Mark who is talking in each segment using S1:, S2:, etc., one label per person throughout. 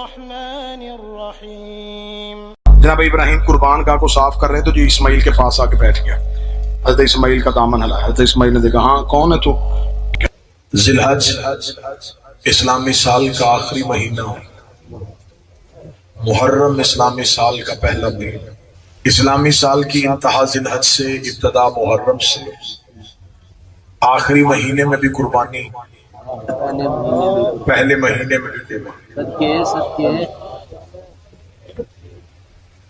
S1: الرحمن الرحیم۔
S2: جناب ابراہیم قربان گاہ کو صاف کر رہے تو جو اسماعیل کے پاس آ کے بیٹھ گیا، حضرت اسماعیل کا دامن ہلایا۔ حضرت اسماعیل نے دیکھا، ہاں کون ہے تو؟ ذی الحج اسلامی سال کا آخری مہینہ، محرم اسلامی سال کا پہلا مہینہ، اسلامی سال کی انتہا ذی الحج سے، ابتدا محرم سے، آخری مہینے میں بھی قربانی، پہلے مہینے میں بھی قربانی۔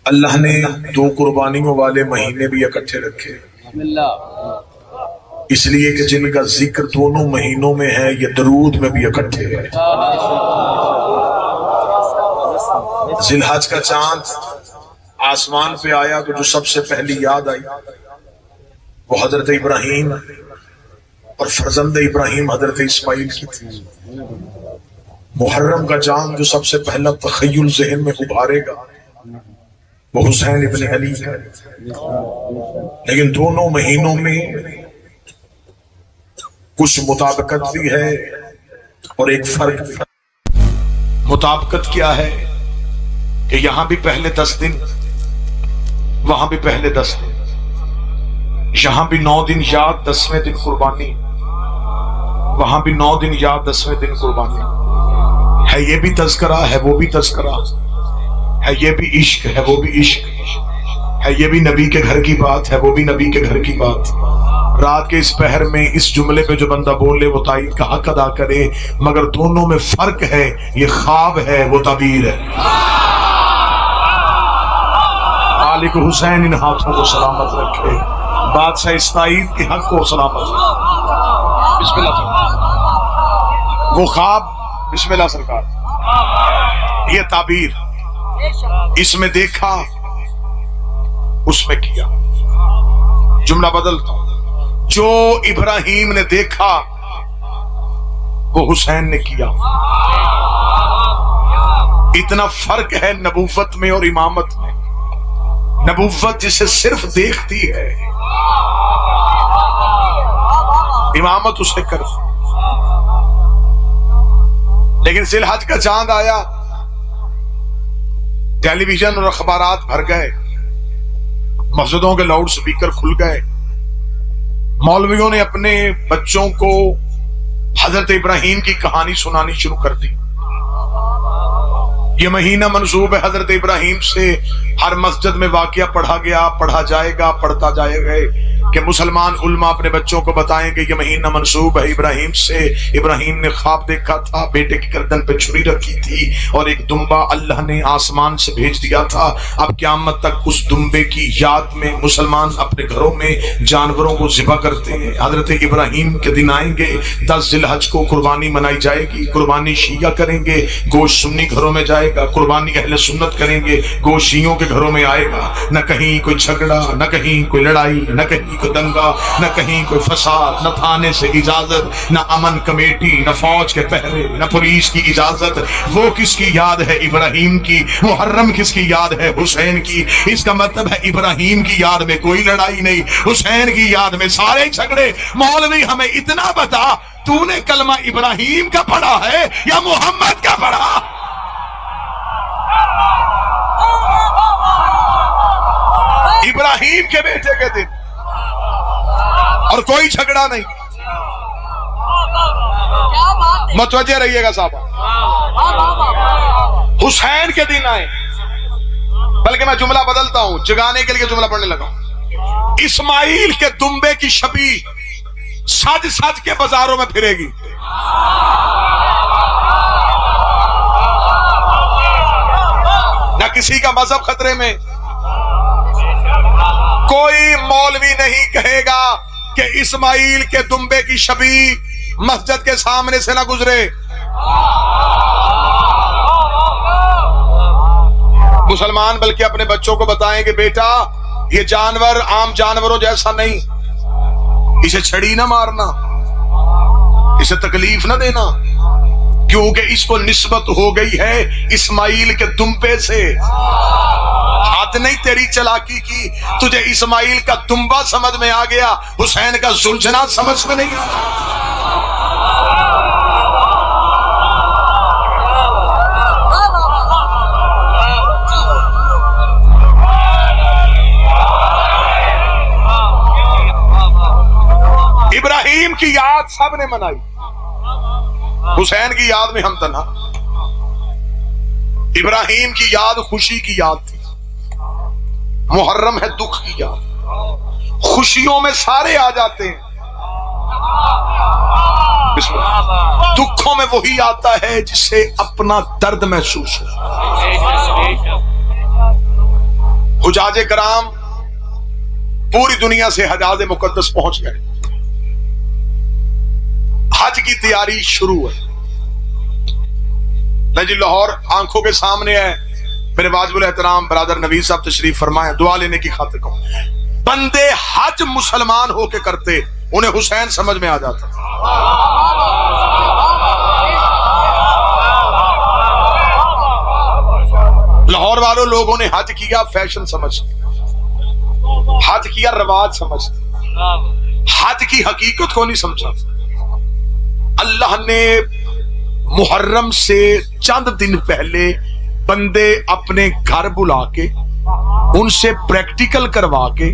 S2: اللہ نے دو قربانیوں والے مہینے بھی اکٹھے رکھے، اس لیے کہ جن کا ذکر دونوں مہینوں میں ہے یہ درود میں بھی اکٹھے ہے۔ ذی الحج کا چاند آسمان پہ آیا تو جو سب سے پہلی یاد آئی وہ حضرت ابراہیم اور فرزند ابراہیم حضرت اسماعیل کی تھی۔ محرم کا چاند جو سب سے پہلا تخیل ذہن میں ابھارے گا وہ حسین ابن علی کا، لیکن دونوں مہینوں میں کچھ مطابقت بھی ہے اور ایک فرق بھی ہے۔ مطابقت کیا ہے کہ یہاں بھی پہلے 10 دن، وہاں بھی پہلے 10 دن، یہاں بھی 9 دن یاد 10ویں دن قربانی، وہاں بھی 9 دن یاد 10ویں دن قربانی ہے۔ یہ بھی تذکرہ ہے، وہ بھی تذکرہ ہے، یہ بھی عشق ہے، وہ بھی عشق ہے، یہ بھی نبی کے گھر کی بات ہے، وہ بھی نبی کے گھر کی بات۔ رات کے اس پہر میں اس جملے پہ جو بندہ بولے وہ تائید کا حق ادا کرے، مگر دونوں میں فرق ہے، یہ خواب ہے، وہ تعبیر ہے۔ مالک حسین ان ہاتھوں کو سلامت رکھے، بادشاہ اس تائید کے حق کو سلامت رکھے۔ بسم اللہ۔ وہ خواب، بسم اللہ سرکار، یہ تعبیر، اس میں دیکھا، اس میں کیا۔ جملہ بدلتا ہوں، جو ابراہیم نے دیکھا وہ حسین نے کیا۔ اتنا فرق ہے نبوت میں اور امامت میں۔ نبوت جسے صرف دیکھتی ہے، امامت اسے کرتی۔ لیکن ذی الحج کا چاند آیا، ٹیلی ویژن اور اخبارات بھر گئے، مسجدوں کے لاؤڈ سپیکر کھل گئے، مولویوں نے اپنے بچوں کو حضرت ابراہیم کی کہانی سنانی شروع کر دی۔ یہ مہینہ منسوب ہے حضرت ابراہیم سے، ہر مسجد میں واقعہ پڑھا گیا، پڑھا جائے گا، پڑھتا جائے گا کہ مسلمان علماء اپنے بچوں کو بتائیں کہ یہ مہینہ منسوب ہے ابراہیم سے۔ ابراہیم نے خواب دیکھا تھا، بیٹے کی گردن پہ چھری رکھی تھی اور ایک دمبا اللہ نے آسمان سے بھیج دیا تھا۔ اب قیامت تک اس دمبے کی یاد میں مسلمان اپنے گھروں میں جانوروں کو ذبح کرتے ہیں۔ حضرت ابراہیم کے دن آئیں گے، 10 ذی الحج کو قربانی منائی جائے گی۔ قربانی شیعہ کریں گے، گوشت سنی گھروں میں جائے گا۔ قربانی اہل سنت کریں گے، گوشت شیعوں کے گھروں میں آئے گا۔ نہ کہیں کوئی جھگڑا، نہ کہیں کوئی لڑائی، نہ کہیں کوئی دنگا، نہ کہیں کوئی فساد، نہ تھانے سے اجازت، نہ امن کمیٹی، نہ فوج کے پہرے، نہ پولیس کی اجازت۔ وہ کس کی یاد ہے؟ ابراہیم کی۔ محرم کس کی یاد ہے؟ حسین کی۔ اس کا مطلب ہے ابراہیم کی یاد میں کوئی لڑائی نہیں، حسین کی یاد میں سارے جھگڑے۔ مولوی ہمیں اتنا بتا، تو نے کلمہ ابراہیم کا پڑھا ہے یا محمد کا پڑھا؟ ابراہیم کے بیٹے کے دن، اور کوئی جھگڑا نہیں۔ متوجہ رہیے گا صاحب۔ حسین کے دن آئے، بلکہ میں جملہ بدلتا ہوں، جگانے کے لیے جملہ پڑھنے لگا ہوں۔ اسماعیل کے دمبے کی شبیہ سج سج کے بازاروں میں پھرے گی۔ نہ کسی کا مذہب خطرے میں، کوئی مولوی نہیں کہے گا کہ اسماعیل کے دمبے کی شبیہ مسجد کے سامنے سے نہ گزرے۔ مسلمان بلکہ اپنے بچوں کو بتائیں کہ بیٹا یہ جانور عام جانوروں جیسا نہیں، اسے چھڑی نہ مارنا، اسے تکلیف نہ دینا، کیونکہ اس کو نسبت ہو گئی ہے اسماعیل کے دمبے سے۔ حد نہیں تیری چلاکی کی، تجھے اسماعیل کا دمبا سمجھ میں آ گیا، حسین کا زلجھنا سمجھ میں نہیں آیا۔ کی یاد سب نے منائی، حسین کی یاد میں ہم تنہا، ابراہیم کی یاد خوشی کی یاد تھی، محرم ہے دکھ کی یاد، خوشیوں میں سارے آ جاتے ہیں، دکھوں میں وہی آتا ہے جسے اپنا درد محسوس ہو۔ حجاج کرام پوری دنیا سے حجاز مقدس پہنچ گئے، حج کی تیاری شروع ہے۔ میں جی لاہور آنکھوں کے سامنے ہے، میرے واجب الاحترام برادر نوید صاحب تشریف فرمائے، دعا لینے کی خاطر کو بندے حج مسلمان ہو کے کرتے، انہیں حسین سمجھ میں آ جاتا۔ لاہور والوں لوگوں نے حج کیا فیشن سمجھ، حج کیا رواج سمجھ، حج کی حقیقت کو نہیں سمجھا۔ اللہ نے محرم سے چند دن پہلے بندے اپنے گھر بلا کے ان سے پریکٹیکل کروا کے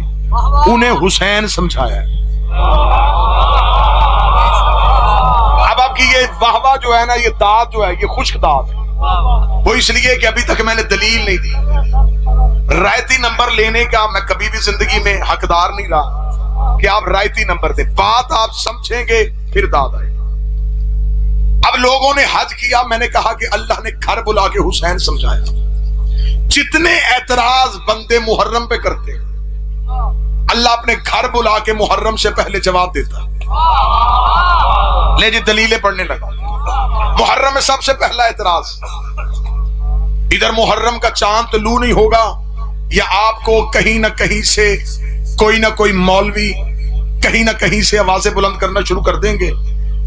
S2: انہیں حسین سمجھایا ہے۔ اب آپ کی یہ واہ واہ جو ہے نا، یہ داد جو ہے، یہ خشک داد ہے، وہ اس لیے کہ ابھی تک میں نے دلیل نہیں دی۔ رائتی نمبر لینے کا میں کبھی بھی زندگی میں حقدار نہیں رہا کہ آپ رائتی نمبر دیں، بات آپ سمجھیں گے پھر داد آئے۔ اب لوگوں نے حج کیا، میں نے کہا کہ اللہ نے گھر بلا کے حسین سمجھایا۔ جتنے اعتراض بندے محرم پہ کرتے ہیں، اللہ اپنے گھر بلا کے محرم سے پہلے جواب دیتا۔ لے جی دلیلیں پڑھنے لگا۔ محرم میں سب سے پہلا اعتراض، ادھر محرم کا چاند طلوع نہیں ہوگا، یا آپ کو کہیں نہ کہیں سے کوئی نہ کوئی مولوی کہیں نہ کہیں سے آوازیں بلند کرنا شروع کر دیں گے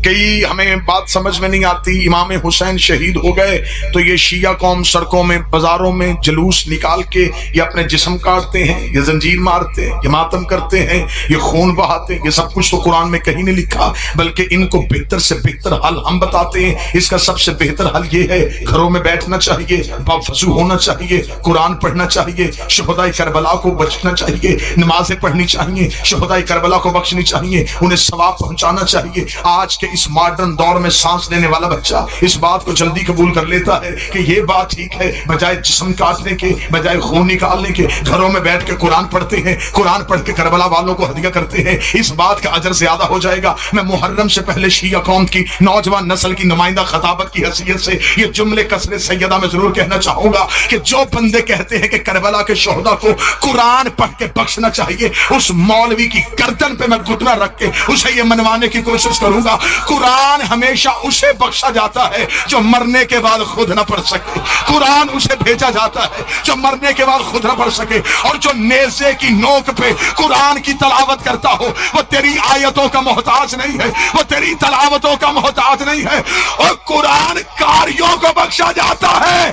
S2: کہ ہمیں بات سمجھ میں نہیں آتی، امام حسین شہید ہو گئے تو یہ شیعہ قوم سڑکوں میں بازاروں میں جلوس نکال کے یہ اپنے جسم کاٹتے ہیں، یہ زنجیر مارتے ہیں، یہ ماتم کرتے ہیں، یہ خون بہاتے ہیں۔ یہ سب کچھ تو قرآن میں کہیں نہیں لکھا، بلکہ ان کو بہتر سے بہتر حل ہم بتاتے ہیں۔ اس کا سب سے بہتر حل یہ ہے، گھروں میں بیٹھنا چاہیے، باوضو ہونا چاہیے، قرآن پڑھنا چاہیے، شہدائے کربلا کو بچنا چاہیے، نمازیں پڑھنی چاہیے، شہدائے کربلا کو بخشنی چاہیے، انہیں ثواب پہنچانا چاہیے۔ آج کے اس ماڈرن دور میں سانس لینے والا بچہ اس بات کو جلدی قبول کر لیتا ہے کہ یہ بات ٹھیک ہے، بجائے جسم کاٹنے کے، بجائے خون نکالنے کے گھروں میں بیٹھ کے قرآن پڑھتے ہیں، قرآن پڑھ کے کربلا والوں کو ہدیہ کرتے ہیں، اس بات کا اجر زیادہ ہو جائے گا۔ میں محرم سے پہلے شیعہ قوم کی نوجوان نسل کی نمائندہ خطابت کی حیثیت سے یہ جملے کثر سیدہ میں ضرور کہنا چاہوں گا کہ جو بندے کہتے ہیں کہ کربلا کے شہداء کو قرآن پڑھ کے بخشنا چاہیے، اس مولوی کی گردن پہ میں گھٹنا رکھ کے اسے یہ منوانے کی کوشش کروں گا، قرآن ہمیشہ اسے بخشا جاتا ہے جو مرنے کے بعد خود نہ پڑھ سکے، قرآن اسے بھیجا جاتا ہے جو مرنے کے بعد خود نہ پڑھ سکے، اور جو نیزے کی نوک پہ قرآن کی تلاوت کرتا ہو وہ تیری آیتوں کا محتاج نہیں ہے، وہ تیری تلاوتوں کا محتاج نہیں ہے، اور قرآن کاریوں کو بخشا جاتا ہے،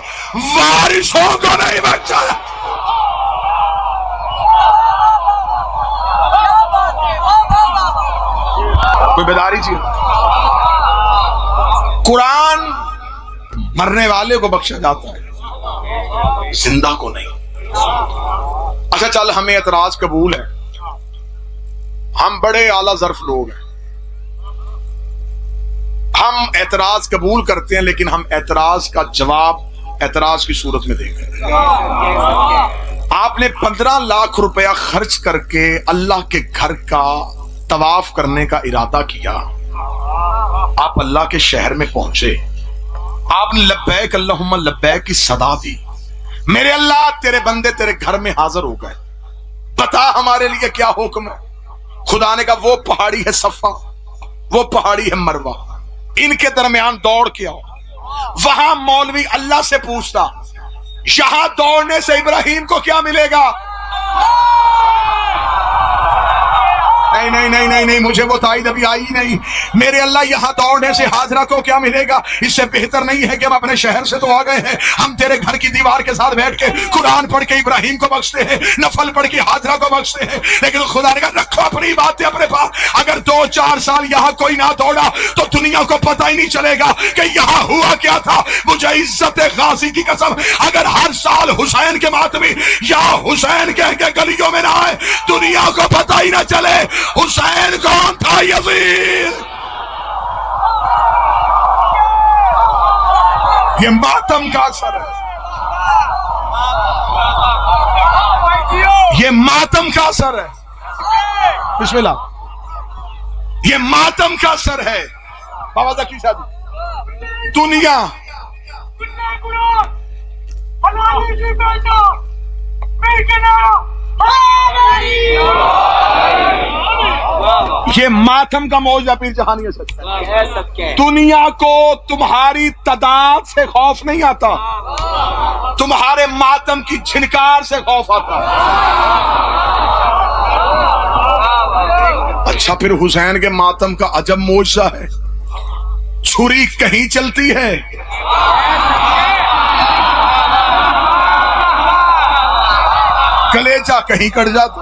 S2: وارثوں کو نہیں بخشا جاتا۔ کوئی بیداری چاہیے؟ قرآن مرنے والے کو بخشا جاتا ہے، زندہ کو نہیں۔ اچھا چل، ہمیں اعتراض قبول ہے، ہم بڑے اعلیٰ ظرف لوگ ہیں، ہم اعتراض قبول کرتے ہیں، لیکن ہم اعتراض کا جواب اعتراض کی صورت میں دیں گے۔ آپ نے 15 لاکھ روپیہ خرچ کر کے اللہ کے گھر کا طواف کرنے کا ارادہ کیا، آپ اللہ کے شہر میں پہنچے، آپ نے لبیک اللہم لبیک کی صدا دی، میرے اللہ تیرے بندے تیرے گھر میں حاضر ہو گئے، بتا ہمارے لیے کیا حکم ہے؟ خدا نے کہا وہ پہاڑی ہے صفا، وہ پہاڑی ہے مروہ، ان کے درمیان دوڑ کے آؤ۔ وہاں مولوی اللہ سے پوچھتا، یہاں دوڑنے سے ابراہیم کو کیا ملے گا؟ نہیں نہیں نہیں نہیں نہیں، مجھے وہ تائید ابھی آئی نہیں۔ میرے اللہ یہاں دوڑنے سے حاضرہ کو کیا ملے گا؟ اس سے بہتر نہیں ہے کہ ہم اپنے شہر سے تو آ گئے ہیں، ہم تیرے گھر کی دیوار کے ساتھ بیٹھ کے قرآن پڑھ کے ابراہیم کو بخشتے ہیں، نفل پڑھ کے حاضرہ کو بخشتے ہیں، لیکن خدا نے کہا رکھو اپنی باتیں اپنے پاس، اگر 2-4 سال یہاں کوئی نہ دوڑا تو دنیا کو پتہ ہی نہیں چلے گا کہ یہاں ہوا کیا تھا۔ مجھے عزت غازی کی قسم، اگر ہر سال حسین کے ماتمی یا حسین کہہ کے گلیوں میں نہ آئے، دنیا کو پتہ ہی نہ چلے حسین کون تھا؟ یزید. یہ ماتم کا اثر ہے، یہ ماتم کا اثر ہے. بسم اللہ. یہ ماتم کا اثر ہے. بابا ذکی صاحب، دنیا یہ ماتم کا موجہ پیر جہانی ہے. سچ، دنیا کو تمہاری تعداد سے خوف نہیں آتا، تمہارے ماتم کی جھنکار سے خوف آتا. اچھا، پھر حسین کے ماتم کا عجب معجزہ ہے، چھری کہیں چلتی ہے، کلیجہ کہیں کٹ جاتا.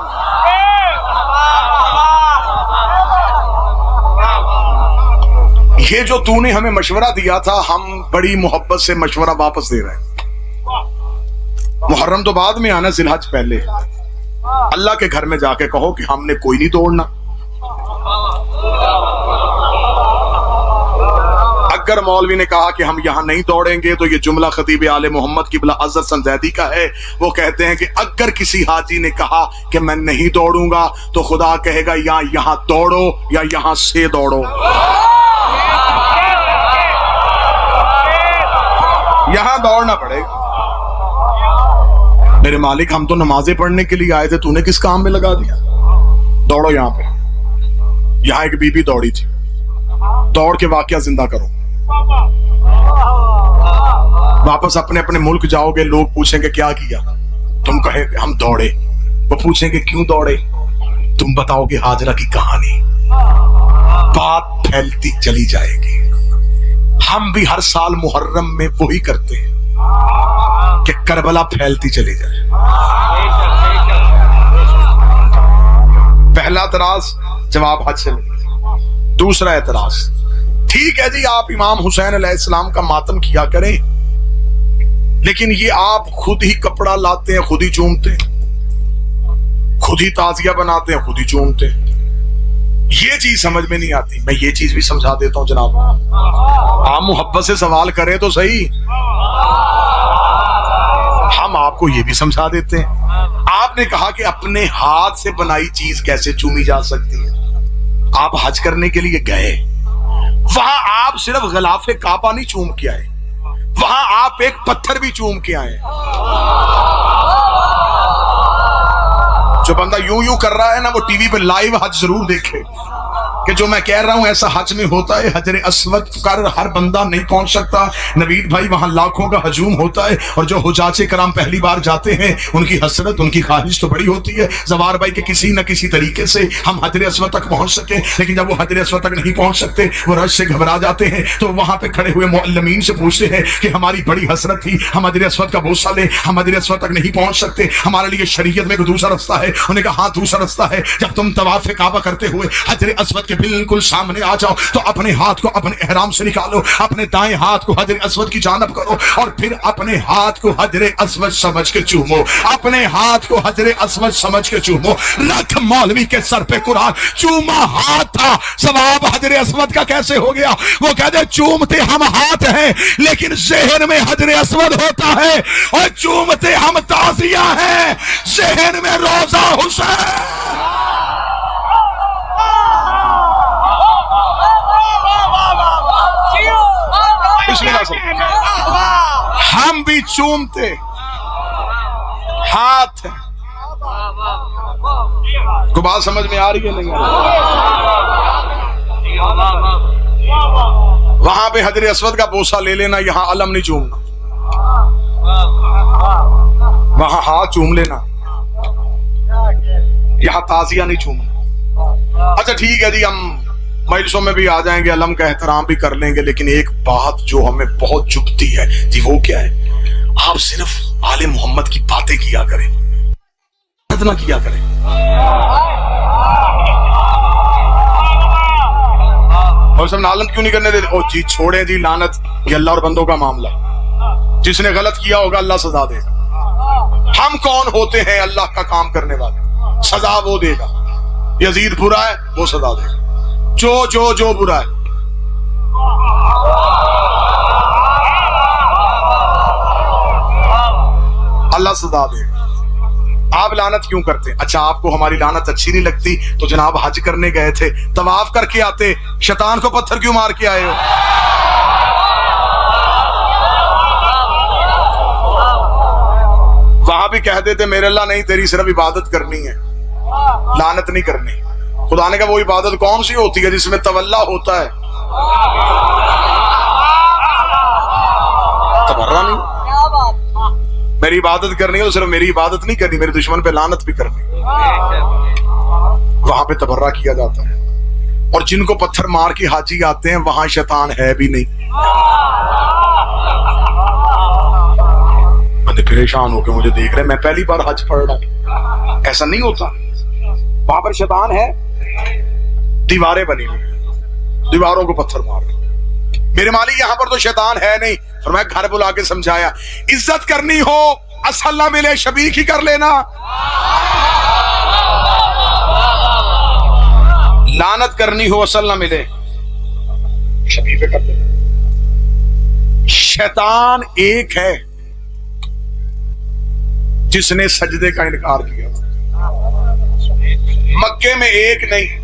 S2: یہ جو تو نے ہمیں مشورہ دیا تھا، ہم بڑی محبت سے مشورہ واپس دے رہے ہیں. محرم تو بعد میں آنا، ذی الحج پہلے. اللہ کے گھر میں جا کے کہو کہ ہم نے کوئی نہیں توڑنا. اگر مولوی نے کہا کہ ہم یہاں نہیں دوڑیں گے تو یہ جملہ خطیب آل محمد قبلہ عزت سنزیدی کا ہے. وہ کہتے ہیں کہ اگر کسی حاجی نے کہا کہ میں نہیں دوڑوں گا تو خدا کہے گا یا یہاں دوڑو یا یہاں سے دوڑو. یہاں دوڑنا پڑے گا. میرے مالک، ہم تو نمازیں پڑھنے کے لیے آئے تھے، تو نے کس کام میں لگا دیا؟ دوڑو یہاں پہ. یہاں ایک بی بی دوڑی تھی، دوڑ کے واقعہ زندہ کرو. واپس اپنے اپنے ملک جاؤ گے، لوگ پوچھیں گے کیا کیا؟ تم کہے گے ہم دوڑے. وہ پوچھیں گے کیوں دوڑے؟ تم بتاؤ گے حاجرہ کی کہانی. بات پھیلتی چلی جائے گی. ہم بھی ہر سال محرم میں وہی کرتے ہیں کہ کربلا پھیلتی چلی جائے. پہلا اعتراض جواب حج سے ملے. دوسرا اعتراض، ٹھیک ہے جی آپ امام حسین علیہ السلام کا ماتم کیا کریں، لیکن یہ آپ خود ہی کپڑا لاتے ہیں، خود ہی چومتے ہیں، خود ہی تعزیہ بناتے ہیں، خود ہی چومتے ہیں. یہ چیز سمجھ میں نہیں آتی. میں یہ چیز بھی سمجھا دیتا ہوں جناب. آپ محبت سے سوال کریں تو صحیح، ہم آپ کو یہ بھی سمجھا دیتے ہیں. آپ نے کہا کہ اپنے ہاتھ سے بنائی چیز کیسے چومی جا سکتی ہے. آپ حج کرنے کے لیے گئے، وہاں آپ صرف غلاف کعبہ نہیں چوم کے آئے، وہاں آپ ایک پتھر بھی چوم کے آئے. جو بندہ یوں یوں کر رہا ہے نا، وہ ٹی وی پہ لائیو حج ضرور دیکھے کہ جو میں کہہ رہا ہوں ایسا حج میں ہوتا ہے. حجر اسود کر ہر بندہ نہیں پہنچ سکتا نوید بھائی، وہاں لاکھوں کا ہجوم ہوتا ہے. اور جو حجاج کرام پہلی بار جاتے ہیں، ان کی حسرت، ان کی خواہش تو بڑی ہوتی ہے زوار بھائی کہ کسی نہ کسی طریقے سے ہم حجر اسود تک پہنچ سکیں. لیکن جب وہ حجر اسود تک نہیں پہنچ سکتے، وہ رش سے گھبرا جاتے ہیں، تو وہاں پہ کھڑے ہوئے معلمین سے پوچھتے ہیں کہ ہماری بڑی حسرت تھی، ہم حجر اسود کا بوسہ لیں، ہم حجر اسود تک نہیں پہنچ سکتے، ہمارے لیے شریعت میں کوئی دوسرا رستہ ہے؟ انہوں نے کہا ہاں دوسرا رستہ ہے. جب تم طواف کعبہ کرتے ہوئے حجر اسود کے بالکل سامنے آ جاؤ تو اپنے ہاتھ کو اپنے احرام سے نکالو، اپنے دائیں ہاتھ کو حجر اسود کی جانب کرو اور پھر اپنے ہاتھ کو حجر اسود سمجھ کے چومو، اپنے ہاتھ کو حجر اسود سمجھ کے چومو. رکھ مولوی کے سر پہ قرآن، چوما ہاتھ تھا، ثواب حجر اسود کا کیسے ہو گیا؟ وہ کہتے چومتے ہم ہاتھ ہیں لیکن ذہن میں حجر اسود ہوتا ہے، اور چومتے ہم تعزیہ ہیں، ذہن میں روزہ حسین. ہم بھی چومتے ہاتھ ہیں. کو بات سمجھ میں آ رہی ہے نہیں؟ وہاں پہ حجر اسود کا بوسہ لے لینا، یہاں علم نہیں چومنا. وہاں ہاتھ چوم لینا، یہاں تعزیہ نہیں چومنا. اچھا ٹھیک ہے جی، ہم مجلسوں میں بھی آ جائیں گے، علم کا احترام بھی کر لیں گے، لیکن ایک بات جو ہمیں بہت چبھتی ہے جی، وہ کیا ہے؟ آپ صرف آل محمد کی باتیں کیا کریں، نہ کیا کریں. اور سب عالم کیوں نہیں کرنے دیتے؟ او جی چھوڑیں جی، لعنت، یہ اللہ اور بندوں کا معاملہ. جس نے غلط کیا ہوگا اللہ سزا دے گا. ہم کون ہوتے ہیں اللہ کا کام کرنے والے؟ سزا وہ دے گا. یزید برا ہے وہ سزا دے گا، جو برا ہے۔ اللہ سزا دے گا۔ آپ لعنت کیوں کرتے ہیں؟ اچھا آپ کو ہماری لعنت اچھی نہیں لگتی تو جناب حج کرنے گئے تھے، طواف کر کے آتے، شیطان کو پتھر کیوں مار کے آئے ہو؟ وہاں بھی کہہ دیتے میرے اللہ نہیں، تیری صرف عبادت کرنی ہے، لعنت نہیں کرنی۔ خدا نے کہا وہ عبادت کون سی ہوتی ہے جس میں تولا ہوتا ہے، تبرہ نہیں؟ میری عبادت کرنی ہے تو صرف میری عبادت نہیں کرنی، میرے دشمن پہ لعنت بھی کرنی، وہاں پہ تبرہ کیا جاتا ہے۔ اور جن کو پتھر مار کے حاجی آتے ہیں وہاں شیطان ہے بھی نہیں۔ بندے پریشان ہو کے مجھے دیکھ رہے، میں پہلی بار حج پڑھ رہا ہوں، ایسا نہیں ہوتا، وہاں پر شیطان ہے، دیواریں بنی ہوئی، دیواروں کو پتھر مار رہے۔ میرے مالی یہاں پر تو شیطان ہے نہیں، فرمایا گھر بلا کے سمجھایا، عزت کرنی ہو اصل نہ ملے شبیخ ہی کر لینا، لعنت کرنی ہو اصل نہ ملے شبیخ کر لینا۔ شیطان ایک ہے جس نے سجدے کا انکار کیا، مکے میں ایک نہیں،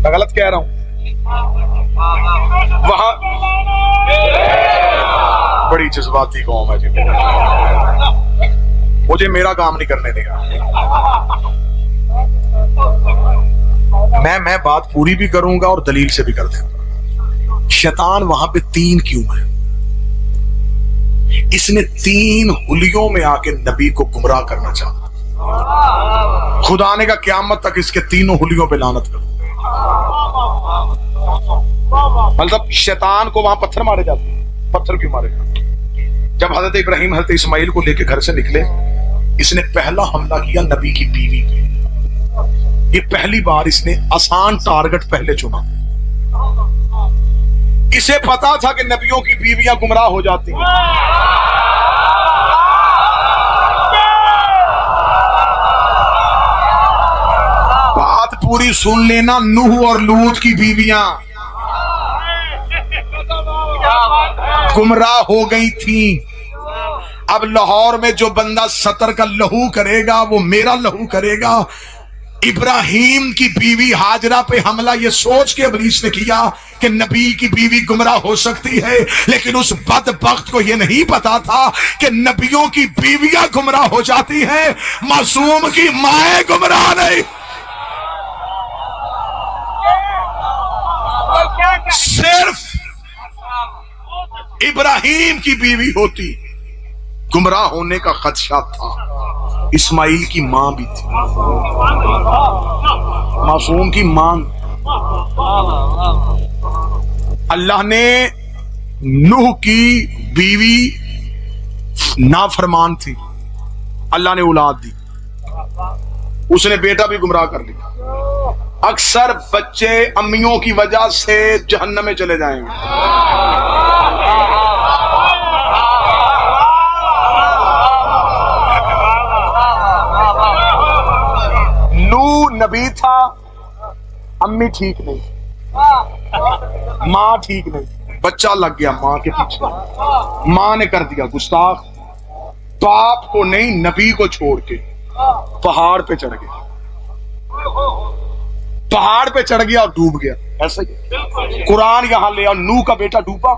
S2: میں غلط کہہ رہا ہوں؟ وہاں بڑی جذباتی قوم ہے جی، مجھے میرا کام نہیں کرنے دے گا، میں بات پوری بھی کروں گا اور دلیل سے بھی کر دوں گا۔ شیطان وہاں پہ تین کیوں ہے؟ اس نے تین حلیوں میں آ کے نبی کو گمراہ کرنا چاہا۔ خدا نے کہا قیامت تک اس کے تینوں حلیوں پہ لعنت کرو۔ مطلب شیطان کو وہاں پتھر مارے جاتے ہیں، پتھر کیوں مارے جاتے؟ جب حضرت ابراہیم حضرت اسماعیل کو لے کے گھر سے نکلے، اس نے پہلا حملہ کیا نبی کی بیوی پہ۔ یہ پہلی بار اس نے آسان ٹارگٹ پہلے چنا۔ اسے پتا تھا کہ نبیوں کی بیویاں گمراہ ہو جاتی ہیں، بات پوری سن لینا، نوح اور لوط کی بیویاں گمراہ ہو گئی تھیں۔ اب لاہور میں جو بندہ 70 کا لہو کرے گا وہ میرا لہو کرے گا۔ ابراہیم کی بیوی ہاجرہ پہ حملہ یہ سوچ کے ابلیس نے کیا کہ نبی کی بیوی گمراہ ہو سکتی ہے، لیکن اس بدبخت کو یہ نہیں پتا تھا کہ نبیوں کی بیویاں گمراہ ہو جاتی ہیں، معصوم کی مائیں گمراہ نہیں۔ صرف ابراہیم کی بیوی ہوتی گمراہ ہونے کا خدشہ تھا، اسماعیل کی ماں بھی تھی، معصوم کی ماں۔ اللہ نے نوح کی بیوی نافرمان تھی، اللہ نے اولاد دی، اس نے بیٹا بھی گمراہ کر لیا۔ اکثر بچے امیوں کی وجہ سے جہنم میں چلے جائیں گے۔ نوح نبی تھا، امی ٹھیک نہیں، ماں ٹھیک نہیں، بچہ لگ گیا ماں کے پیچھے، ماں نے کر دیا گستاخ، باپ کو نہیں نبی کو چھوڑ کے پہاڑ پہ چڑھ گیا، پہاڑ پہ چڑھ گیا اور ڈوب گیا۔ ایسا ہی قرآن یہاں لے، اور نوح کا بیٹا ڈوبا،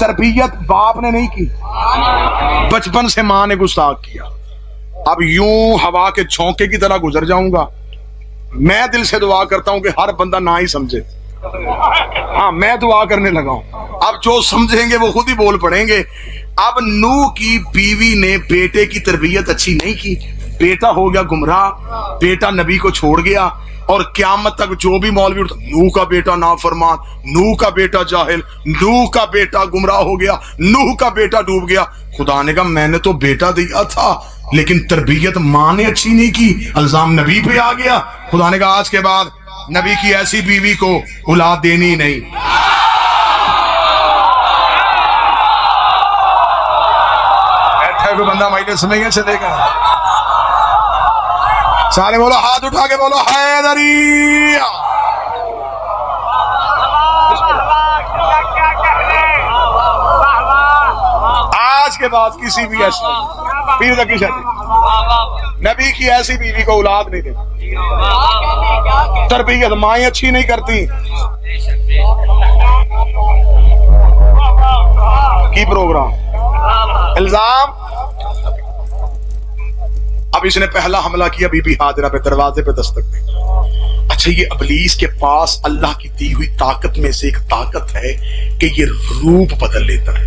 S2: تربیت باپ نے نہیں کی، بچپن سے ماں نے گستاخ کیا۔ اب یوں ہوا کے جھونکے کی طرح گزر جاؤں گا۔ میں دل سے دعا کرتا ہوں کہ ہر بندہ نہ ہی سمجھے، ہاں میں دعا کرنے لگا ہوں، اب جو سمجھیں گے وہ خود ہی بول پڑیں گے۔ اب نوح کی بیوی نے بیٹے کی تربیت اچھی نہیں کی، بیٹا ہو گیا گمراہ، بیٹا نبی کو چھوڑ گیا، اور قیامت تک جو بھی مولوی اٹھتا، نوح کا بیٹا نافرمان، نوح کا بیٹا جاہل، نوح کا بیٹا گمراہ ہو گیا، نوح کا بیٹا ڈوب گیا۔ خدا نے کہا میں نے تو بیٹا دیا تھا لیکن تربیت ماں نے اچھی نہیں کی، الزام نبی پہ آ گیا۔ خدا نے کہا آج کے بعد نبی کی ایسی بیوی کو اولاد دینی نہیں. بیٹھا کوئی بندہ مجلس میں یہ چلے گا. سارے بولو, ہاتھ اٹھا کے بولو حیدری. آج کے بعد کسی بھی ایسی پیر تک کی شادی, نبی کی ایسی بیوی کو اولاد نہیں دیتی. تربیت مائیں اچھی نہیں کرتی کی پروگرام الزام. اب اس نے پہلا حملہ کیا بی بی حاضرہ پہ, دروازے پہ دستک دی. اچھا, یہ ابلیس کے پاس اللہ کی دی ہوئی طاقت میں سے ایک طاقت ہے کہ یہ روپ بدل لیتا ہے.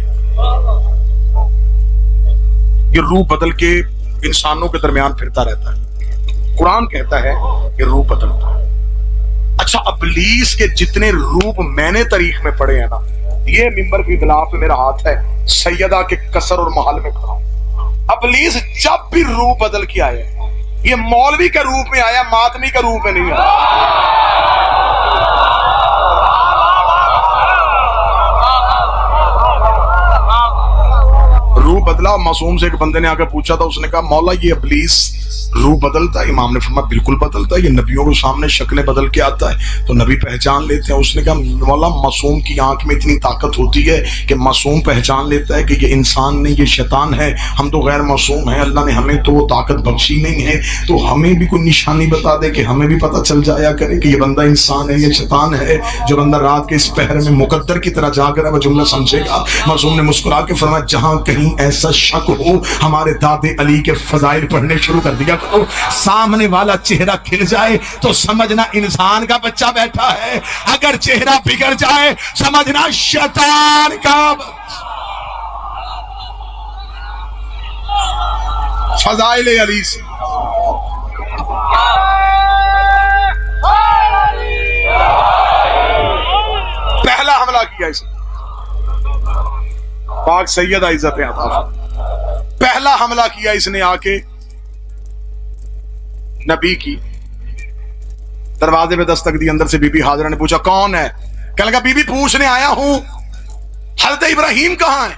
S2: یہ روپ بدل کے انسانوں کے درمیان پھرتا رہتا ہے. قرآن کہتا ہے کہ روپ بدلتا ہے. اچھا, ابلیس کے جتنے روپ میں نے تاریخ میں پڑھے ہیں نا, یہ ممبر کی غلاف پہ میرا ہاتھ ہے, سیدہ کے قصر اور محل میں کھڑا ہوں. ابلیس جب بھی روپ بدل کے آیا, یہ مولوی کے روپ میں آیا, ماتمی کے روپ میں نہیں آیا. روح بدلا. معصوم سے ایک بندے نے آ کے پوچھا تھا, اس نے کہا مولا یہ ابلیس روح بدلتا ہے؟ امام نے فرمایا بالکل بدلتا ہے, یہ نبیوں کے سامنے شکلیں بدل کے آتا ہے تو نبی پہچان لیتے ہیں. اس نے کہا مولا معصوم کی آنکھ میں اتنی طاقت ہوتی ہے کہ معصوم پہچان لیتا ہے کہ یہ انسان نہیں, یہ شیطان ہے, ہم تو غیر معصوم ہیں, اللہ نے ہمیں تو وہ طاقت بخشی نہیں ہے, تو ہمیں بھی کوئی نشانی بتا دے کہ ہمیں بھی پتہ چل جایا کرے کہ یہ بندہ انسان ہے, یہ شیطان ہے. جو بندہ رات کے اس پہر میں مقدر کی طرح جا کر وہ جملہ سمجھے گا. معصوم نے مسکرا کے فرمایا جہاں کہیں ایسا شک ہو, ہمارے دادے علی کے فضائل پڑھنے شروع کر دیا کرو. سامنے والا چہرہ کھل جائے تو سمجھنا انسان کا بچہ بیٹھا ہے, اگر چہرہ بگڑ جائے سمجھنا شیطان کا. فضائل علی سے پہلا حملہ کیا اس نے, پاک سید عزت عطا. پہلا حملہ کیا اس نے آ کے نبی کی, دروازے پہ دستک دی. اندر سے بی بی حاضرہ نے پوچھا کون ہے؟ کہنے لگا بی بی پوچھنے آیا ہوں حضرت ابراہیم کہاں ہے؟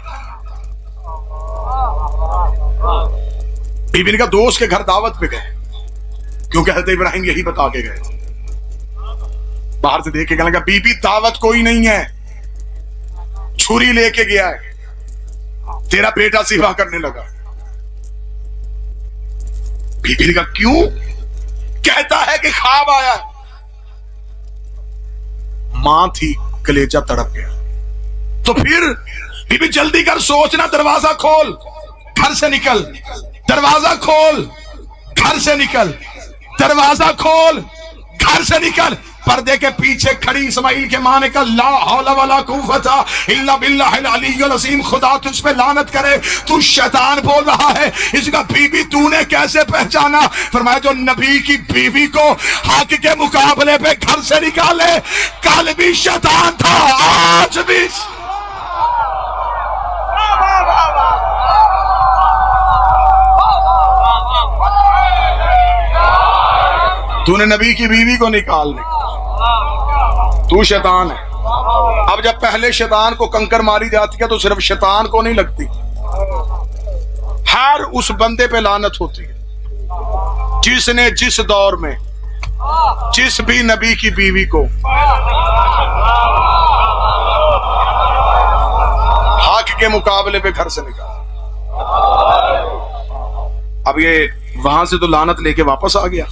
S2: بی بی نے کہا دوست کے گھر دعوت پہ گئے, کیونکہ حضرت ابراہیم یہی بتا کے گئے. باہر سے دیکھ کے کہنے لگا بی بی دعوت کوئی نہیں ہے, چھری لے کے گیا ہے, تیرا بیٹا سیوا کرنے لگا. بی بی نے کہا کیوں؟ کہتا ہے کہ خواب آیا. ماں تھی, کلیجہ تڑپ گیا. تو پھر بی بی جلدی کر, سوچنا, دروازہ کھول, گھر سے نکل, دروازہ کھول, گھر سے نکل, دروازہ کھول, گھر سے نکل. پردے کے پیچھے کھڑی اسماعیل کے ماں نے کہا لا حول ولا قوت الا باللہ العلی العظیم, خدا تجھ پہ لعنت کرے, تو شیطان بول رہا ہے. اس کا بی بی تو نے کیسے پہچانا؟ فرمایا جو نبی کی بیوی کو حق کے مقابلے پہ گھر سے نکالے, کل بھی شیطان تھا, آج بھی. تو نے نبی کی بیوی کو نکالنے, تو شیطان ہے. اب جب پہلے شیطان کو کنکر ماری جاتی ہے تو صرف شیطان کو نہیں لگتی, ہر اس بندے پہ لعنت ہوتی ہے جس نے جس دور میں جس بھی نبی کی بیوی کو حق کے مقابلے پہ گھر سے نکالا. اب یہ وہاں سے تو لعنت لے کے واپس آ گیا,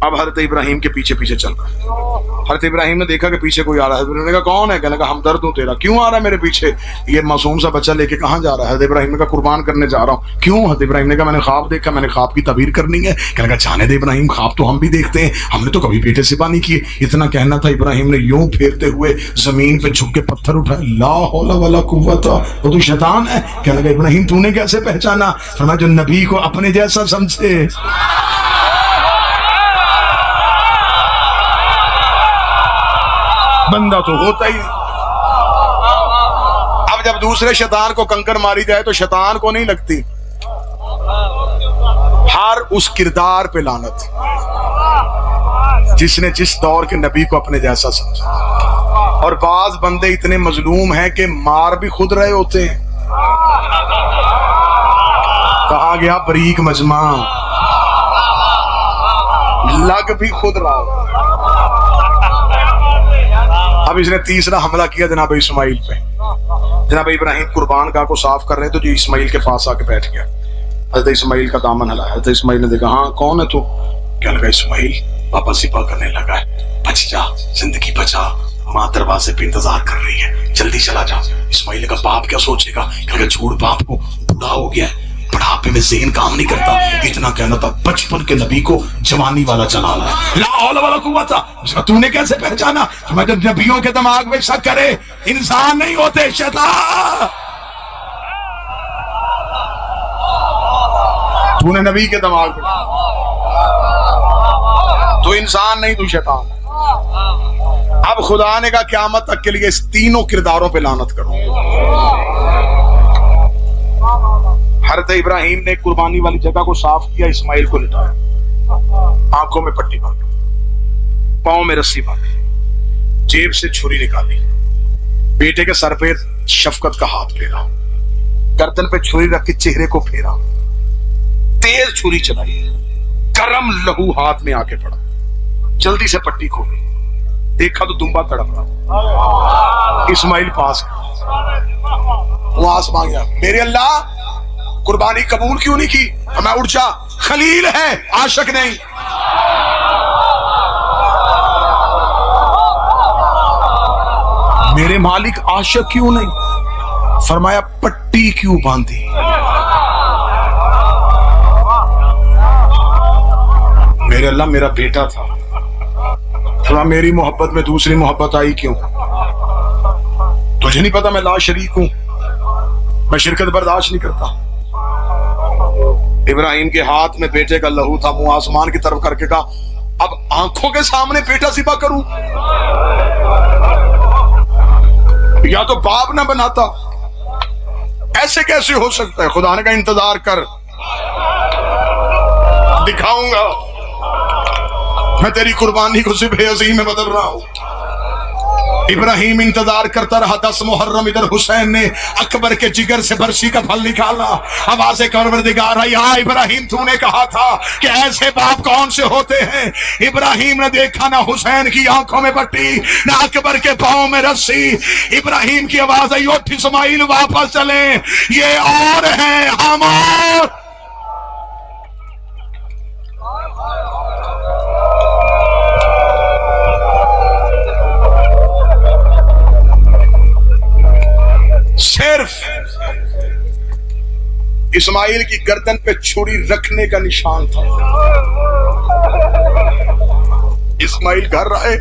S2: اب حضرت ابراہیم کے پیچھے پیچھے چل رہا ہے. حضرت ابراہیم نے دیکھا کہ پیچھے کوئی آ رہا ہے. حضرت نے کہا کون ہے؟ کہنے لگا ہمدرد ہوں تیرا. کیوں آ رہا ہے میرے پیچھے؟ یہ معصوم سا بچہ لے کے کہاں جا رہا ہے؟ حضرت ابراہیم نے کہا قربان کرنے جا رہا ہوں. کیوں؟ حضرت ابراہیم نے کہا میں نے خواب دیکھا, میں نے خواب کی تعبیر کرنی ہے. کہنے لگا جانے دے ابراہیم, خواب تو ہم بھی دیکھتے ہیں, ہم نے تو کبھی بیٹے سپاہ نہیں کیے. اتنا کہنا تھا, ابراہیم نے یوں پھیرتے ہوئے زمین پہ جھک کے پتھر اٹھائے, لا حول ولا قوت, وہ تو شیطان ہے. کہنے لگا ابراہیم تو نے کیسے پہچانا؟ فرمایا جو نبی کو اپنے جیسا سمجھے. بندہ تو ہوتا ہی. اب جب دوسرے شیطان کو کنکر ماری جائے تو شیطان کو نہیں لگتی, ہر اس کردار پہ لعنت. جس نے جس دور کے نبی کو اپنے جیسا سمجھا. اور بعض بندے اتنے مظلوم ہیں کہ مار بھی خود رہے ہوتے ہیں. کہا گیا بریک مجمع، لگ بھی خود رہا. اب اس نے تیسرا حملہ کیا جناب اسماعیل پہ. جناب ابراہیم قربان گاہ کو صاف کر رہے تو جو اسماعیل کے پاس آ کے بیٹھ گیا. حضرت اسماعیل کا دامن ہلایا. حضرت اسماعیل نے دیکھا ہاں کون ہے تو؟ کیا لگا اسماعیل پاپا سپا کرنے لگا ہے، بچ جا، زندگی بچا، ماں دروازے پہ انتظار کر رہی ہے، جلدی چلا جا. اسماعیل کا باپ کیا سوچے گا کہ جھوٹ باپ کو بوڑھا ہو گیا ہے، بڑھاپے میں ذہن کام نہیں کرتا. اتنا کہنا تھا بچپن کے نبی کو جوانی والا چلا رہا ہے. لا حول ولا قوت. تو نے کیسے پہچانا؟ جب نبیوں کے دماغ میں شک کرے انسان نہیں ہوتے شیطان. تو نے نبی کے دماغ میں، تو انسان نہیں تو شیطان. اب خدا نے کہا قیامت تک کے لیے اس تینوں کرداروں پہ لعنت کرو. حضرت ابراہیم نے قربانی والی جگہ کو صاف کیا، اسماعیل کو لٹایا، آنکھوں میں پٹی باندھی، پاؤں میں رسی باندھی، جیب سے چھری نکالی، بیٹے کے سر پہ شفقت کا ہاتھ پھیرا، گردن پہ چھری رکھ کے چہرے کو پھیرا، تیز چھری چلائی، گرم لہو ہاتھ میں آ کے پڑا، جلدی سے پٹی کھولی، دیکھا تو دمبا تڑپ رہا. اسماعیل پاس وہ آسمان گیا، میرے اللہ قربانی قبول کیوں نہیں کی؟ میں اٹھ جا، خلیل ہے عاشق نہیں. میرے مالک عاشق کیوں نہیں؟ فرمایا پٹی کیوں باندھی؟ میرے اللہ میرا بیٹا تھا. فرمایا میری محبت میں دوسری محبت آئی کیوں؟ تجھے نہیں پتا میں لا شریک ہوں، میں شرکت برداشت نہیں کرتا. ابراہیم کے ہاتھ میں بیٹے کا لہو تھا، منہ آسمان کی طرف کر کے کہا اب آنکھوں کے سامنے بیٹا ذبح کروں؟ یا تو باپ نہ بناتا. ایسے کیسے ہو سکتا ہے؟ خدا نے کہا انتظار کر، دکھاؤں گا میں تیری قربانی کو ذبح عظیم میں بدل رہا ہوں. ابراہیم انتظار کرتا رہا. 10 محرم ادھر حسین نے اکبر کے جگر سے برسی کا پھل نکالا. آواز پروردگار آئی، ہاں ابراہیم تو نے کہا تھا کہ ایسے باپ کون سے ہوتے ہیں. ابراہیم نے دیکھا نہ حسین کی آنکھوں میں پٹی، نہ اکبر کے پاؤں میں رسی. ابراہیم کی آواز آئی، اٹھ اسماعیل واپس چلیں، یہ اور ہیں ہم اور. صرف اسماعیل کی گردن پہ چھری رکھنے کا نشان تھا. اسماعیل گھر آئے،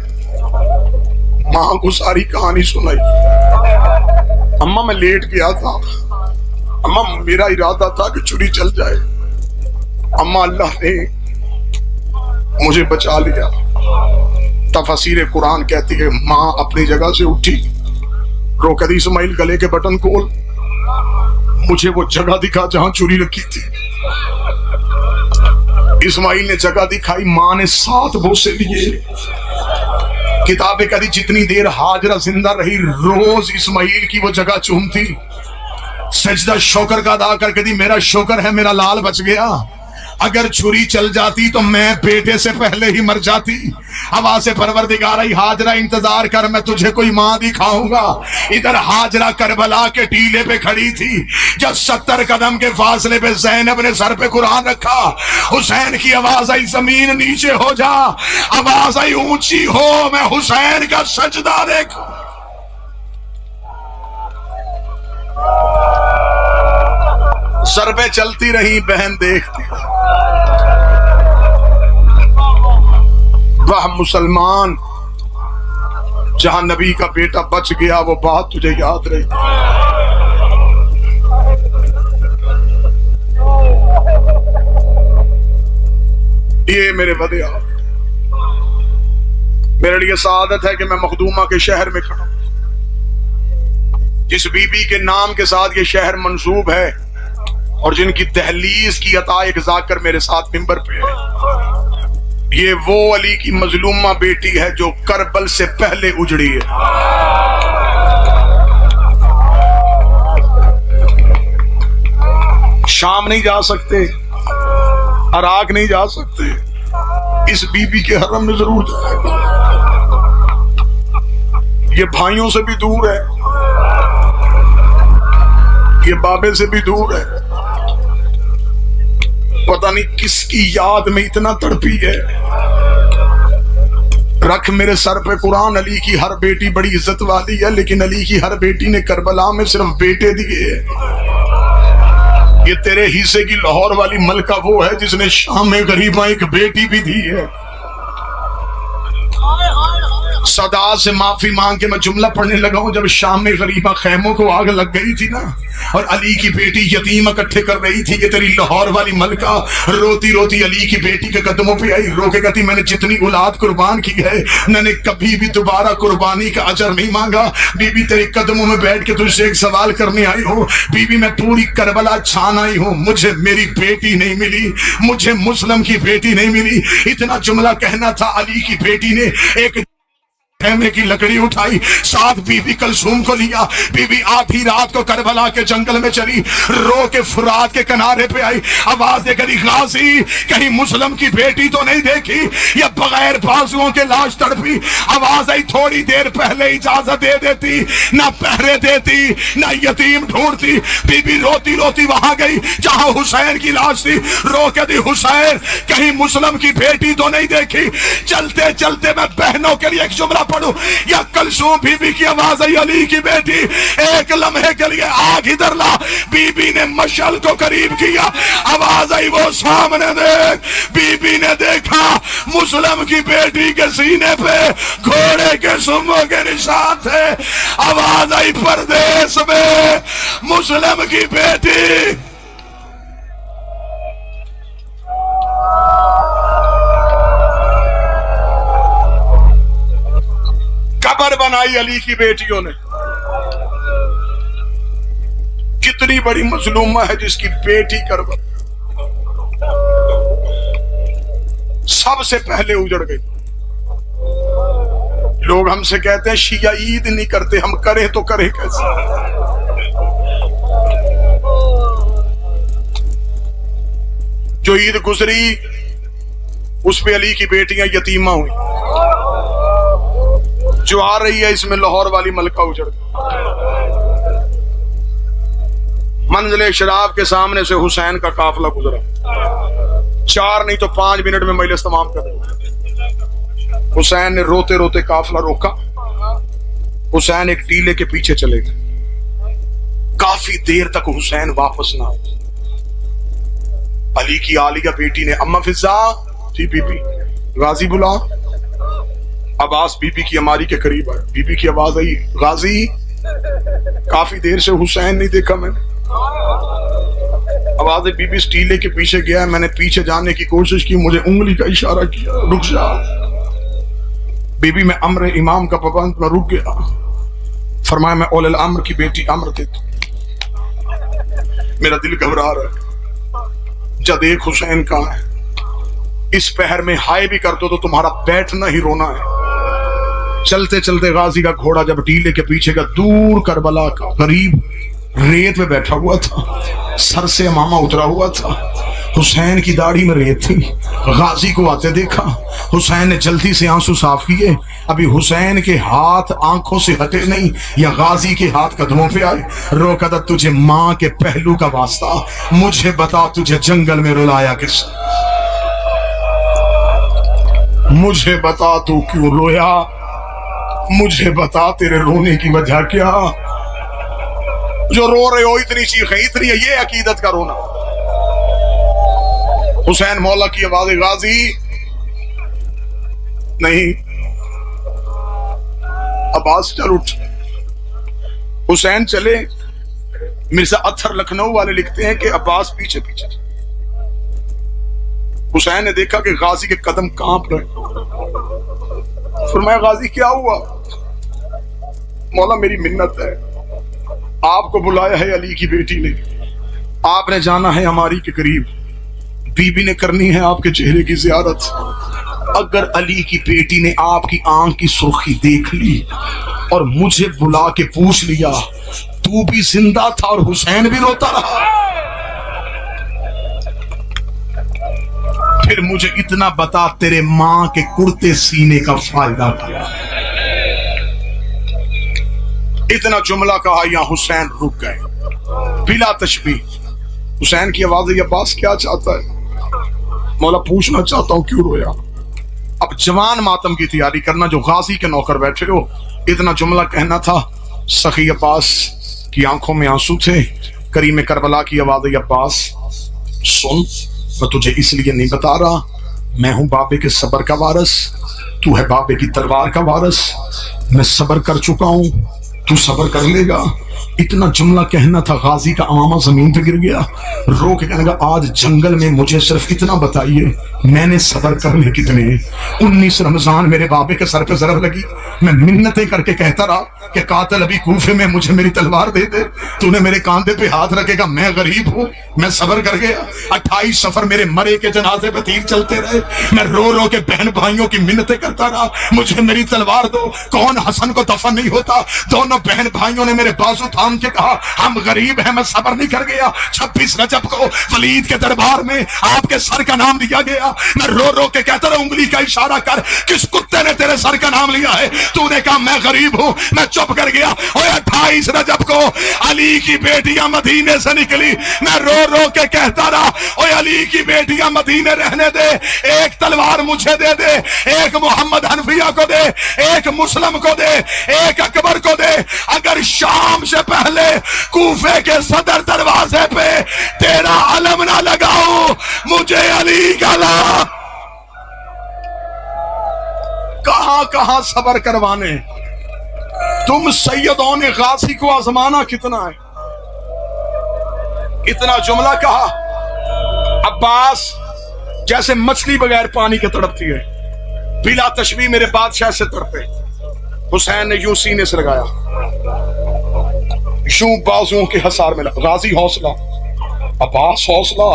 S2: ماں کو ساری کہانی سنائی. اماں میں لیٹ گیا تھا، اماں میرا ارادہ تھا کہ چھری چل جائے، اماں اللہ نے مجھے بچا لیا. تفسیر قرآن کہتی ہے ماں اپنی جگہ سے اٹھی، رو کر اسماعیل گلے کے بٹن کھول، مجھے وہ جگہ دکھا جہاں چوری رکھی تھی. اسماعیل نے جگہ دکھائی، ماں نے 7 بوسے لیے. کتابیں کہتی جتنی دیر ہاجرہ زندہ رہی روز اسماعیل کی وہ جگہ چومتی، سجدہ شکر کا ادا کر کے دی میرا شکر ہے میرا لال بچ گیا. اگر چھری چل جاتی تو میں بیٹے سے پہلے ہی مر جاتی. آواز پروردگار آئی، ہاجرہ انتظار کر میں تجھے کوئی ماں دکھاؤں گا. ادھر ہاجرہ کربلا کے ٹیلے پہ کھڑی تھی. جب 70 قدم کے فاصلے پہ زینب نے سر پہ قرآن رکھا. حسین کی آواز آئی زمین نیچے ہو جا. آواز آئی اونچی ہو میں حسین کا سجدہ دیکھوں. ضربیں چلتی رہی، بہن دیکھتی. وہ مسلمان جہاں نبی کا بیٹا بچ گیا، وہ بات تجھے یاد رہی. یہ میرے بدیا، میرے لیے سعادت ہے کہ میں مخدومہ کے شہر میں کھڑا ہوں. جس بی بی کے نام کے ساتھ یہ شہر منسوب ہے اور جن کی دہلیز کی عطا ایک ذاکر میرے ساتھ ممبر پہ ہے. یہ وہ علی کی مظلومہ بیٹی ہے جو کربل سے پہلے اجڑی ہے. شام نہیں جا سکتے، عراق نہیں جا سکتے، اس بی بی کے حرم میں ضرور جائے گا. یہ بھائیوں سے بھی دور ہے، یہ بابے سے بھی دور ہے. پتہ نہیں کس کی یاد میں اتنا تڑپی ہے. رکھ میرے سر پہ قرآن، علی کی ہر بیٹی بڑی عزت والی ہے، لیکن علی کی ہر بیٹی نے کربلا میں صرف بیٹے دیے. یہ تیرے حصے کی لاہور والی ملکہ وہ ہے جس نے شام میں غریباں ایک بیٹی بھی دی ہے. صدا سے معافی مانگ کے میں جملہ پڑھنے لگا ہوں. جب شام میں غریبہ خیموں کو آگ لگ گئی تھی نا، اور علی کی بیٹی یتیم اکٹھے کر رہی تھی، یہ تیری لاہور والی ملکہ روتی روتی علی کی بیٹی کے قدموں پہ آئی، رو کے کہتی میں نے جتنی اولاد قربان کی ہے میں نے کبھی بھی دوبارہ قربانی کا اجر نہیں مانگا. بی بی تیرے قدموں میں بیٹھ کے تجھ سے ایک سوال کرنے آئی ہوں. بی بی میں پوری کربلا چھان آئی ہوں، مجھے میری بیٹی نہیں ملی، مجھے مسلم کی بیٹی نہیں ملی. اتنا جملہ کہنا تھا، علی کی بیٹی نے ایک خیمے کی لکڑی اٹھائی، ساتھ بی بی کلثوم کو لیا. بی بی آدھی رات کو کربلا کے جنگل میں چلی، رو کے فرات کے کنارے پہ آئی، آواز دے کری غازی کہیں مسلم کی بیٹی تو نہیں دیکھی، یا بغیر بازوؤں کے لاش تڑپی. آواز آئی تھوڑی دیر پہلے اجازت دے دیتی، نہ پہرے دیتی نہ یتیم ڈھونڈتی. بی بی روتی روتی وہاں گئی جہاں حسین کی لاش تھی، رو کے دی حسین کہیں مسلم کی بیٹی تو نہیں دیکھی. چلتے چلتے میں بہنوں کے لیے ایک جملہ پڑھوں، یا کلثوم بی بی کی آواز آئی علی کی بیٹی ایک لمحے کے لیے آگ ادھر لا. بی بی نے مشعل کو قریب کیا، آواز آئی وہ سامنے دیکھ. بی بی نے دیکھا مسلم کی بیٹی کے سینے پہ گھوڑے کے سنگوں کے نشان تھے. آواز آئی پردیس میں مسلم کی بیٹی. قبر بنائی علی کی بیٹیوں نے. کتنی بڑی مظلومہ ہے جس کی بیٹی کربلا سب سے پہلے اجڑ گئی. لوگ ہم سے کہتے ہیں شیعہ عید نہیں کرتے، ہم کریں تو کریں کیسے؟ جو عید گزری اس پہ علی کی بیٹیاں یتیمہ ہوئی. جو آ رہی ہے اس میں لاہور والی ملکہ اجڑ گئی. منزل شراب کے سامنے سے حسین کا قافلہ گزرا، 4 نہیں تو 5 منٹ میں مجلس تمام کر دیا. حسین نے روتے روتے قافلہ روکا. حسین ایک ٹیلے کے پیچھے چلے گئے. کافی دیر تک حسین واپس نہ آئے. علی کی عالیہ بیٹی نے اما فضا جی بی بی غازی بلا. عباس بی بی کی اماری کے قریب آئے. بی بی کی آواز آئی غازی کافی دیر سے حسین نہیں دیکھا میں نے. آواز بی بی سٹیلے کے پیچھے گیا، میں نے پیچھے جانے کی کوشش کی، مجھے انگلی کا اشارہ کیا رک جا. بی بی میں امر امام کا پابند میں رک گیا. فرمایا میں اول الامر کی بیٹی امر دیتا. میرا دل گھبرا رہا ہے. جب ایک حسین کہاں ہے؟ اس پہر میں ہائے بھی کر دو تو تمہارا بیٹھنا ہی رونا ہے. چلتے چلتے غازی کا گھوڑا جب ٹیلے کے پیچھے کا دور کربلا کا قریب ریت میں بیٹھا ہوا تھا، سر سے امامہ اترا ہوا تھا، حسین کی داڑھی میں ریت تھی. غازی کو آتے دیکھا، حسین نے جلدی سے آنسو صاف کیے. ابھی حسین کے ہاتھ آنکھوں سے ہٹے نہیں یا غازی کے ہاتھ قدموں پہ آئے. رو کہتا تجھے ماں کے پہلو کا واسطہ، مجھے بتا تجھے جنگل میں رلایا کس؟ مجھے بتا تو کیوں رویا؟ مجھے بتا تیرے رونے کی وجہ کیا؟ جو رو رہے ہو اتنی چیخیں اتنی ہے، یہ عقیدت کا رونا. حسین مولا کی آواز غازی نہیں. عباس چل اٹھ. حسین چلے. مرزا اطہر لکھنؤ والے لکھتے ہیں کہ عباس پیچھے پیچھے. حسین نے دیکھا کہ غازی کے قدم کانپ رہے. فرمایا غازی کیا ہوا؟ مولا میری منت ہے، آپ کو بلایا ہے علی کی بیٹی نے، آپ نے جانا ہے ہماری کے قریب، بی بی نے کرنی ہے آپ کے چہرے کی زیارت. اگر علی کی بیٹی نے آپ کی آنکھ کی سرخی دیکھ لی اور مجھے بلا کے پوچھ لیا تو بھی زندہ تھا اور حسین بھی روتا رہا، پھر مجھے اتنا بتا تیرے ماں کے کرتے سینے کا فائدہ کیا؟ اتنا جملہ کہا یا حسین رک گئے بلا تشبیہ۔ حسین کی آواز ہے عباس کیا چاہتا ہے؟ مولا پوچھنا چاہتا ہوں کیوں رویا؟ اب جوان ماتم کی تیاری کرنا جو غازی کے نوکر بیٹھے ہو، اتنا جملہ کہنا تھا۔ سخی عباس کی آنکھوں میں آنسو تھے۔ کریم کربلا کی آواز ہے عباس سن، میں تجھے اس لیے نہیں بتا رہا، میں ہوں بابے کے صبر کا وارث، تو ہے بابے کی تلوار کا وارث، میں صبر کر چکا ہوں، تو صبر کر لے گا۔ اتنا جملہ کہنا تھا، غازی کا امامہ زمین پہ گر گیا، رو کے کہنے لگا آج جنگل میں مجھے صرف اتنا بتائیے میں نے صبر کرنے کتنے؟ 19 رمضان میرے بابے کے سر پہ ضرب لگی، میں منتیں کر کے کہتا رہا کہ قاتل ابھی کوفے میں مجھے میری تلوار دے دے، تو نے میرے کاندھے پہ ہاتھ رکھے گا، میں غریب ہوں، میں صبر کر گیا۔ 28 سفر میرے مرے کے جنازے پہ تیر چلتے رہے، میں رو رو کے بہن بھائیوں کی منتیں کرتا رہا مجھے میری تلوار دو۔ کون حسن کو دفن نہیں ہوتا؟ دونوں بہن بھائیوں نے میرے بازو تھام کے کہا ہم غریب ہیں، میں صبر نہیں کر گیا۔ 26 رجب کو ولید کے دربار میں آپ کے سر کا نام لیا گیا، میں رو رو کے کہتا رہا انگلی کا اشارہ کر کس کتے نے تیرے سر کا نام لیا ہے؟ تو نے کہا میں غریب ہوں، میں چپ کر گیا۔ اور 28 رجب کو علی کی بیٹیاں مدینے سے نکلی، میں رو رو کے کہتا رہا اوے علی کی بیٹیاں مدینے رہنے دے، ایک تلوار مجھے دے دے، ایک محمد حنفیہ کو دے، ایک مسلم کو دے، ایک اکبر کو دے، اگر شام سے پہلے کوفے کے صدر دروازے پہ تیرا علم نہ لگاؤ مجھے علی کا لا۔ کہاں کہاں صبر کروانے، تم سیدوں نے غازی کو آزمانا کتنا ہے؟ اتنا جملہ کہا عباس جیسے مچھلی بغیر پانی کے تڑپتی ہے، بلا تشبیہ میرے بادشاہ سے تڑپے۔ حسین نے یوں سینے سے لگایا، یوں بازوؤں کے حصار میں لگا، غازی حوصلہ، عباس حوصلہ،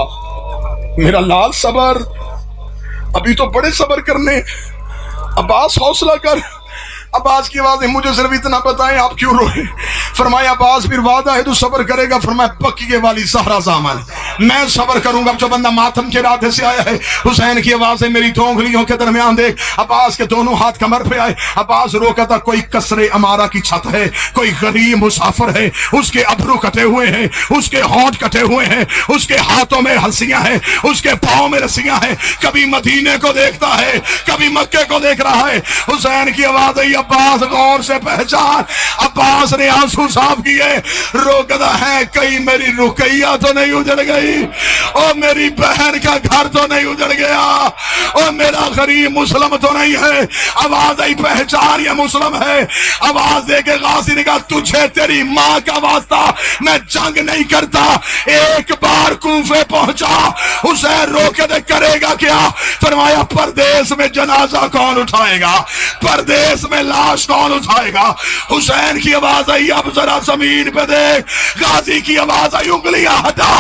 S2: میرا لال صبر، ابھی تو بڑے صبر کرنے، عباس حوصلہ کر۔ عباس کی آواز ہے مجھے صرف اتنا بتائیں آپ کیوں روئے؟ فرمایا عباس پھر وعدہ ہے تو صبر کرے گا؟ فرمایا بقیہ والی زہرا زامن، میں صبر کروں گا۔ جو بندہ ماتم کے ارادے سے آیا ہے، حسین کی آواز ہے میری دو انگلیوں کے درمیان دیکھ۔ عباس کے دونوں ہاتھ کمر پہ آئے، عباس روکا تھا کوئی کسرے امارہ کی چھت ہے، کوئی غریب مسافر ہے، اس کے ابرو کٹے ہوئے ہیں، اس کے ہونٹ کٹے ہوئے ہیں، اس کے ہاتھوں میں ہنسیاں ہیں، اس کے پاؤں میں رسیاں ہیں، کبھی مدینے کو دیکھتا ہے کبھی مکے کو دیکھ رہا ہے۔ حسین کی آواز ہے عباس غور سے پہچان۔ عباس نے آنسو صاف کیے، روکتا ہے کہیں میری رقیہ تو نہیں اجڑ گئی، اور میری بہن کا گھر تو نہیں اجڑ گیا، اور میرا غریب مسلم تو نہیں ہے۔ آواز آئی پہچان یہ مسلم ہے۔ آواز دے کے غازی نے کہا تجھے تیری ماں کا واسطہ میں جنگ نہیں کرتا، ایک بار کوفے پہنچا۔ حسین رو کے دے کرے گا کیا؟ فرمایا پردیس میں جنازہ کون اٹھائے گا، پردیس میں لاش کون اٹھائے گا؟ حسین کی آواز آئی اب ذرا زمین پہ دیکھ۔ غازی کی آواز آئی انگلیاں ہٹا۔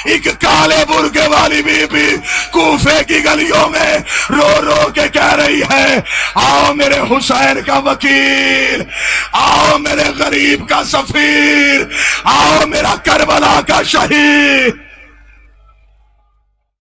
S2: ایک کالے برقع والی بی بی کوفے کی گلیوں میں رو رو کے کہہ رہی ہے آؤ میرے حسین کا وکیل، آؤ میرے غریب کا سفیر، آؤ میرا کربلا کا شہید۔